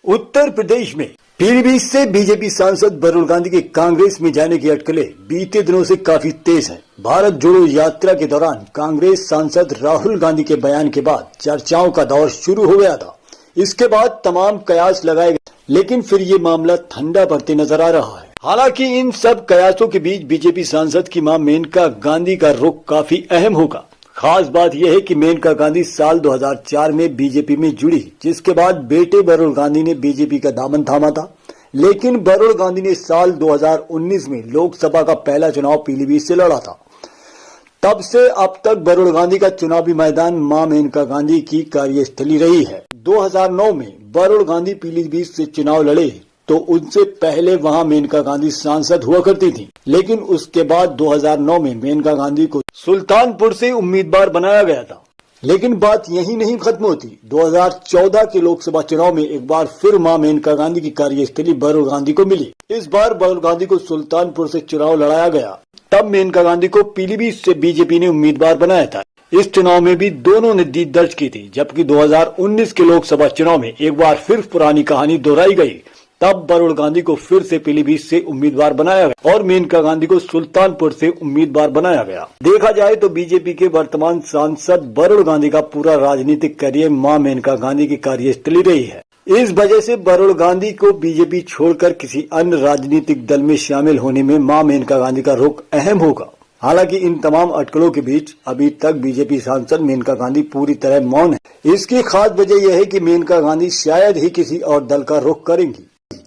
उत्तर प्रदेश में पीलीभीत से बीजेपी सांसद वरुण गांधी के कांग्रेस में जाने की अटकलें बीते दिनों से काफी तेज हैं। भारत जोड़ो यात्रा के दौरान कांग्रेस सांसद राहुल गांधी के बयान के बाद चर्चाओं का दौर शुरू हो गया था। इसके बाद तमाम कयास लगाए गए, लेकिन फिर ये मामला ठंडा पड़ते नजर आ रहा है। हालांकि इन सब कयासों के बीच बीजेपी सांसद की मां मेनका गांधी का रुख काफी अहम होगा। खास बात यह है कि मेनका गांधी साल 2004 में बीजेपी में जुड़ी, जिसके बाद बेटे वरुण गांधी ने बीजेपी का दामन थामा था। लेकिन वरुण गांधी ने साल 2019 में लोकसभा का पहला चुनाव पीलीभीत से लड़ा था। तब से अब तक वरुण गांधी का चुनावी मैदान मां मेनका गांधी की कार्यस्थली रही है। 2009 में वरुण गांधी पीलीभीत से चुनाव लड़े तो उनसे पहले वहां मेनका गांधी सांसद हुआ करती थी, लेकिन उसके बाद 2009 में मेनका गांधी को सुल्तानपुर से उम्मीदवार बनाया गया था। लेकिन बात यही नहीं खत्म होती। 2014 के लोकसभा चुनाव में एक बार फिर मां मेनका गांधी की कार्यस्थली वरुण गांधी को मिली। इस बार वरुण गांधी को सुल्तानपुर से चुनाव लड़ाया गया। तब मेनका गांधी को पीलीभीत से बीजेपी ने उम्मीदवार बनाया था। इस चुनाव में भी दोनों ने जीत दर्ज की थी, जबकि 2019 के लोकसभा चुनाव में एक बार फिर पुरानी कहानी दोहराई गई। तब वरुण गांधी को फिर से पीलीभीत से उम्मीदवार बनाया गया और मेनका गांधी को सुल्तानपुर से उम्मीदवार बनाया गया। देखा जाए तो बीजेपी के वर्तमान सांसद वरुण गांधी का पूरा राजनीतिक करियर मां मेनका गांधी की कार्यस्थली रही है। इस वजह से वरुण गांधी को बीजेपी छोड़कर किसी अन्य राजनीतिक दल में शामिल होने में मां मेनका गांधी का रुख अहम होगा। हालांकि इन तमाम अटकलों के बीच अभी तक बीजेपी सांसद मेनका गांधी पूरी तरह मौन है। इसकी खास वजह यह है कि मेनका गांधी शायद ही किसी और दल का रुख करेंगी।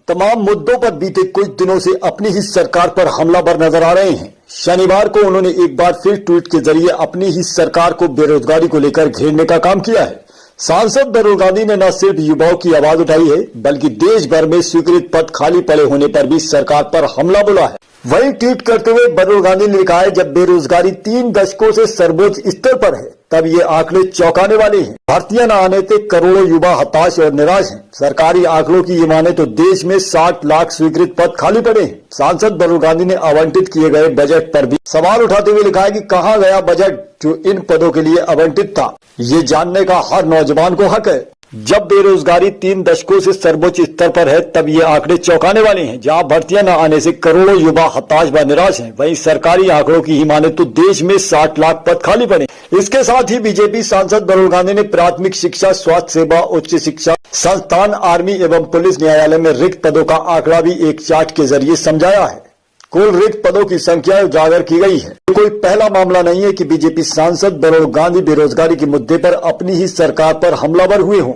तमाम मुद्दों पर बीते कुछ दिनों से अपनी ही सरकार पर हमलावर नजर आ रहे हैं। शनिवार को उन्होंने एक बार फिर ट्वीट के जरिए अपनी ही सरकार को बेरोजगारी को लेकर घेरने का काम किया है। सांसद वरुण गांधी ने न सिर्फ युवाओं की आवाज उठाई है, बल्कि देश भर में स्वीकृत पद खाली पड़े होने पर भी सरकार पर हमला बोला है। वही ट्वीट करते हुए वरुण गांधी ने लिखा है, जब बेरोजगारी 3 दशकों से सर्वोच्च स्तर पर है तब ये आंकड़े चौंकाने वाले हैं। भर्तियां न आने से करोड़ों युवा हताश और निराश हैं। सरकारी आंकड़ों की ये माने तो देश में 60 लाख स्वीकृत पद खाली पड़े हैं। सांसद वरुण गांधी ने आवंटित किए गए बजट पर भी सवाल उठाते हुए लिखा है कि कहां गया बजट जो इन पदों के लिए आवंटित था। ये जानने का हर नौजवान को हक है। जब बेरोजगारी 3 दशकों से सर्वोच्च स्तर पर है तब ये आंकड़े चौंकाने वाले हैं। जहां भर्तियां न आने से करोड़ों युवा हताश व निराश हैं, वहीं सरकारी आंकड़ों की ही माने तो देश में 60 लाख पद खाली पड़े। इसके साथ ही बीजेपी सांसद वरुण गांधी ने प्राथमिक शिक्षा, स्वास्थ्य सेवा, उच्च शिक्षा संस्थान, आर्मी एवं पुलिस न्यायालय में रिक्त पदों का आंकड़ा भी एक चार्ट के जरिए समझाया है। कुल रिक्त पदों की संख्या उजागर की गई है। कोई पहला मामला नहीं है कि बीजेपी सांसद वरुण गांधी बेरोजगारी के मुद्दे पर अपनी ही सरकार पर हमलावर हुए हों।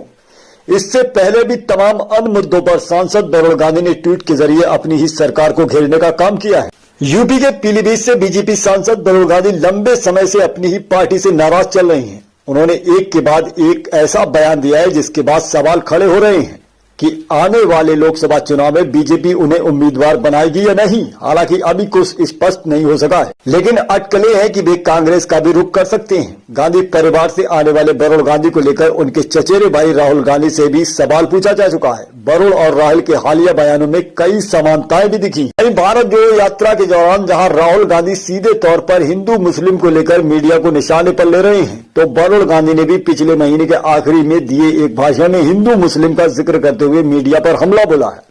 इससे पहले भी तमाम अन्य मुद्दों पर सांसद वरुण गांधी ने ट्वीट के जरिए अपनी ही सरकार को घेरने का काम किया है। यूपी के पीलीभीत से बीजेपी सांसद वरुण गांधी लंबे समय से अपनी ही पार्टी से नाराज चल रही हैं। उन्होंने एक के बाद एक ऐसा बयान दिया है जिसके बाद सवाल खड़े हो रहे हैं कि आने वाले लोकसभा चुनाव में बीजेपी उन्हें उम्मीदवार बनाएगी या नहीं। हालांकि अभी कुछ स्पष्ट नहीं हो सका है, लेकिन अटकलें हैं कि वे कांग्रेस का भी रुख कर सकते हैं। गांधी परिवार से आने वाले वरुण गांधी को लेकर उनके चचेरे भाई राहुल गांधी से भी सवाल पूछा जा चुका है। वरुण और राहुल के हालिया बयानों में कई समानताएं भी दिखी। भारत जोड़ो यात्रा के दौरान जहां राहुल गांधी सीधे तौर पर हिंदू मुस्लिम को लेकर मीडिया को निशाने पर ले रहे हैं, तो वरुण गांधी ने भी पिछले महीने के आखिरी में दिए एक भाषण में हिंदू मुस्लिम का जिक्र करते हुए मीडिया पर हमला बोला है।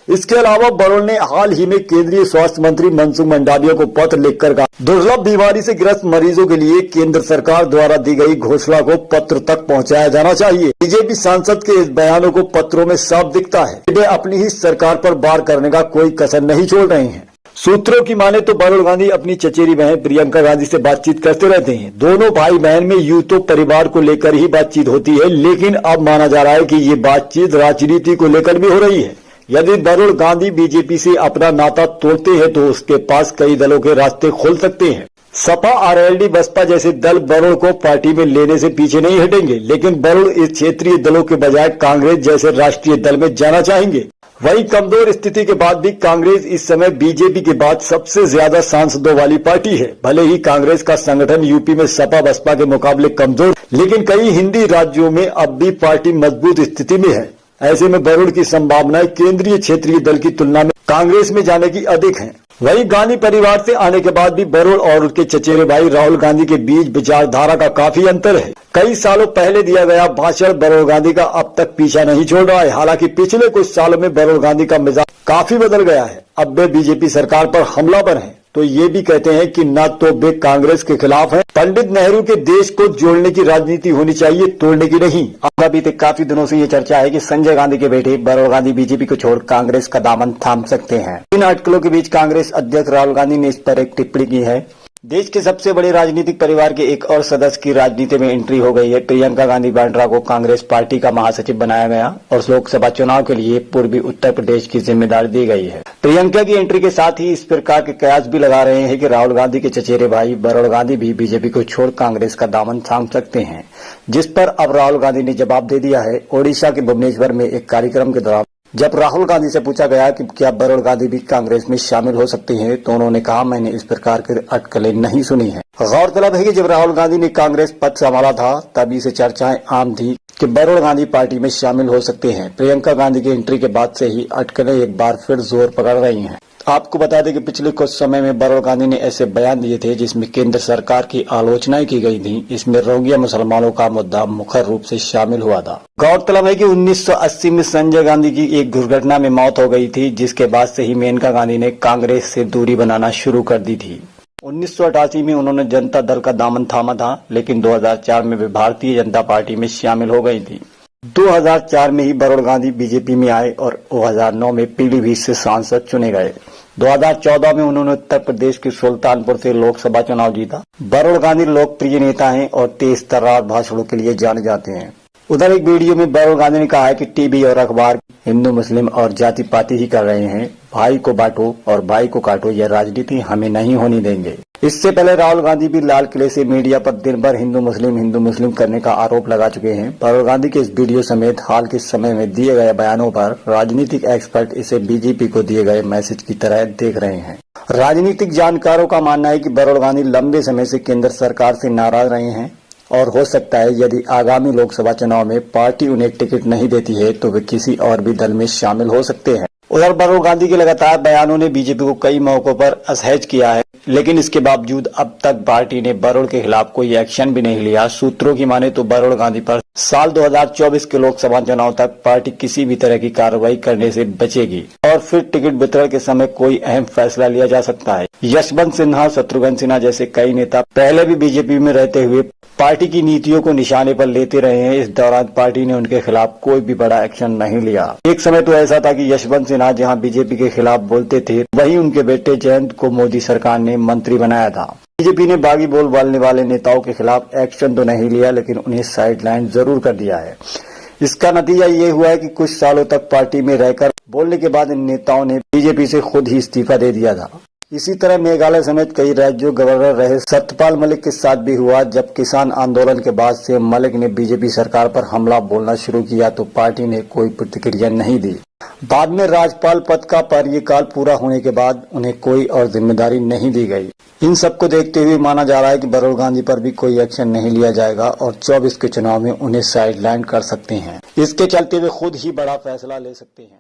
इसके अलावा वरुण ने हाल ही में केंद्रीय स्वास्थ्य मंत्री मनसुख मंडाविया को पत्र लिखकर कहा, दुर्लभ बीमारी से ग्रस्त मरीजों के लिए केंद्र सरकार द्वारा दी गई घोषणा को पत्र तक पहुंचाया जाना चाहिए। बीजेपी सांसद के इस बयानों को पत्रों में साफ दिखता है। वे अपनी ही सरकार पर वार करने का कोई कसर नहीं छोड़ रहे हैं। सूत्रों की माने तो वरुण गांधी अपनी चचेरी बहन प्रियंका गांधी से बातचीत करते रहते हैं। दोनों भाई बहन में यूं तो परिवार को लेकर ही बातचीत होती है, लेकिन अब माना जा रहा है कि ये बातचीत राजनीति को लेकर भी हो रही है। यदि वरुण गांधी बीजेपी से अपना नाता तोड़ते हैं तो उसके पास कई दलों के रास्ते खोल सकते हैं। सपा, आरएलडी, बसपा जैसे दल वरुण को पार्टी में लेने से पीछे नहीं हटेंगे, लेकिन वरुण इस क्षेत्रीय दलों के बजाय कांग्रेस जैसे राष्ट्रीय दल में जाना चाहेंगे। वहीं कमजोर स्थिति के बाद भी कांग्रेस इस समय बीजेपी के बाद सबसे ज्यादा सांसदों वाली पार्टी है। भले ही कांग्रेस का संगठन यूपी में सपा बसपा के मुकाबले कमजोर, लेकिन कई हिंदी राज्यों में अब भी पार्टी मजबूत स्थिति में है। ऐसे में वरुण की संभावनाएं केंद्रीय क्षेत्रीय दल की तुलना में कांग्रेस में जाने की अधिक हैं। वहीं गांधी परिवार से आने के बाद भी बरुण और उसके चचेरे भाई राहुल गांधी के बीच विचारधारा का काफी अंतर है। कई सालों पहले दिया गया भाषण बरुण गांधी का अब तक पीछा नहीं छोड़ रहा है। हालांकि पिछले कुछ सालों में बरुण गांधी का मिजाज काफी बदल गया है। अब वे बीजेपी सरकार पर हमलावर हैं, तो ये भी कहते हैं कि न तो वे कांग्रेस के खिलाफ हैं। पंडित नेहरू के देश को जोड़ने की राजनीति होनी चाहिए, तोड़ने की नहीं। अब बीते काफी दिनों से ये चर्चा है कि संजय गांधी के बेटे बरुण गांधी बीजेपी को छोड़ कांग्रेस का दामन थाम सकते हैं। इन अटकलों के बीच कांग्रेस अध्यक्ष राहुल गांधी ने इस पर एक टिप्पणी की है। देश के सबसे बड़े राजनीतिक परिवार के एक और सदस्य की राजनीति में एंट्री हो गई है। प्रियंका गांधी वाड्रा को कांग्रेस पार्टी का महासचिव बनाया गया और लोकसभा चुनाव के लिए पूर्वी उत्तर प्रदेश की जिम्मेदारी दी गई है। प्रियंका की एंट्री के साथ ही इस प्रकार के कयास भी लगा रहे हैं कि राहुल गांधी के चचेरे भाई बरुण गांधी भी बीजेपी को छोड़ कांग्रेस का दामन थाम सकते हैं, जिस पर अब राहुल गांधी ने जवाब दे दिया है। ओडिशा के भुवनेश्वर में एक कार्यक्रम के दौरान जब राहुल गांधी से पूछा गया कि क्या बरुण गांधी भी कांग्रेस में शामिल हो सकते हैं, तो उन्होंने कहा, मैंने इस प्रकार की अटकलें नहीं सुनी है। गौरतलब है कि जब राहुल गांधी ने कांग्रेस पद संभाला था, तभी से चर्चाएं आम थी कि बरुण गांधी पार्टी में शामिल हो सकते हैं। प्रियंका गांधी की एंट्री के बाद से ही अटकलें एक बार फिर जोर पकड़ रही हैं। आपको बता दें कि पिछले कुछ समय में बरुण गांधी ने ऐसे बयान दिए थे जिसमें केंद्र सरकार की आलोचनाएं की गई थी। इसमें रोहिंग्या मुसलमानों का मुद्दा मुख्य रूप से शामिल हुआ था। गौरतलब है कि 1980 में संजय गांधी की एक दुर्घटना में मौत हो गई थी, जिसके बाद से ही मेनका गांधी ने कांग्रेस से दूरी बनाना शुरू कर दी थी। 1988 में उन्होंने जनता दल का दामन थामा था, लेकिन 2004 में वे भारतीय जनता पार्टी में शामिल हो गई थी। 2004 में ही बरुण गांधी बीजेपी में आए और 2009 में पीलीभीत से सांसद चुने गए। 2014 में उन्होंने उत्तर प्रदेश के सुल्तानपुर से लोकसभा चुनाव जीता। बरुण गांधी लोकप्रिय नेता हैं और तेज तर्रार भाषणों के लिए जाने जाते हैं। उधर एक वीडियो में बरुण गांधी ने कहा है कि टीवी और अखबार हिंदू मुस्लिम और जाति पाति ही कर रहे हैं। भाई को बांटो और भाई को काटो, यह राजनीति हमें नहीं होनी देंगे। इससे पहले राहुल गांधी भी लाल किले से मीडिया पर दिन भर हिंदू मुस्लिम करने का आरोप लगा चुके हैं। बरुण गांधी के इस वीडियो समेत हाल के समय में दिए गए बयानों पर राजनीतिक एक्सपर्ट इसे बीजेपी को दिए गए मैसेज की तरह देख रहे हैं। राजनीतिक जानकारों का मानना है कि बरुण गांधी लंबे समय से केंद्र सरकार से नाराज रहे हैं और हो सकता है यदि आगामी लोकसभा चुनाव में पार्टी उन्हें टिकट नहीं देती है तो वे किसी और भी दल में शामिल हो सकते हैं। उधर बरुण गांधी के लगातार बयानों ने बीजेपी को कई मौकों पर असहज किया है, लेकिन इसके बावजूद अब तक पार्टी ने बरुण के खिलाफ कोई एक्शन भी नहीं लिया। सूत्रों की माने तो बरुण गांधी पर साल 2024 के लोकसभा चुनाव तक पार्टी किसी भी तरह की कार्रवाई करने से बचेगी और फिर टिकट वितरण के समय कोई अहम फैसला लिया जा सकता है। यशवंत सिन्हा, शत्रुघ्न सिन्हा जैसे कई नेता पहले भी बीजेपी में रहते हुए पार्टी की नीतियों को निशाने पर लेते रहे हैं। इस दौरान पार्टी ने उनके खिलाफ कोई भी बड़ा एक्शन नहीं लिया। एक समय तो ऐसा था कि यशवंत सिन्हा जहां बीजेपी के खिलाफ बोलते थे, वहीं उनके बेटे जयंत को मोदी सरकार ने मंत्री बनाया था। बीजेपी ने बागी बोल बोलने वाले नेताओं के खिलाफ एक्शन तो नहीं लिया, लेकिन उन्हें साइडलाइन जरूर कर दिया है। इसका नतीजा ये हुआ है कि कुछ सालों तक पार्टी में रहकर बोलने के बाद इन नेताओं ने बीजेपी से खुद ही इस्तीफा दे दिया था। इसी तरह मेघालय समेत कई राज्यों गवर्नर रहे सत्यपाल मलिक के साथ भी हुआ। जब किसान आंदोलन के बाद से मलिक ने बीजेपी सरकार पर हमला बोलना शुरू किया तो पार्टी ने कोई प्रतिक्रिया नहीं दी। बाद में राज्यपाल पद का कार्यकाल पूरा होने के बाद उन्हें कोई और जिम्मेदारी नहीं दी गई। इन सबको देखते हुए माना जा रहा है कि बरुण गांधी पर भी कोई एक्शन नहीं लिया जाएगा और 24 के चुनाव में उन्हें साइडलाइन कर सकते हैं। इसके चलते वे खुद ही बड़ा फैसला ले सकते हैं।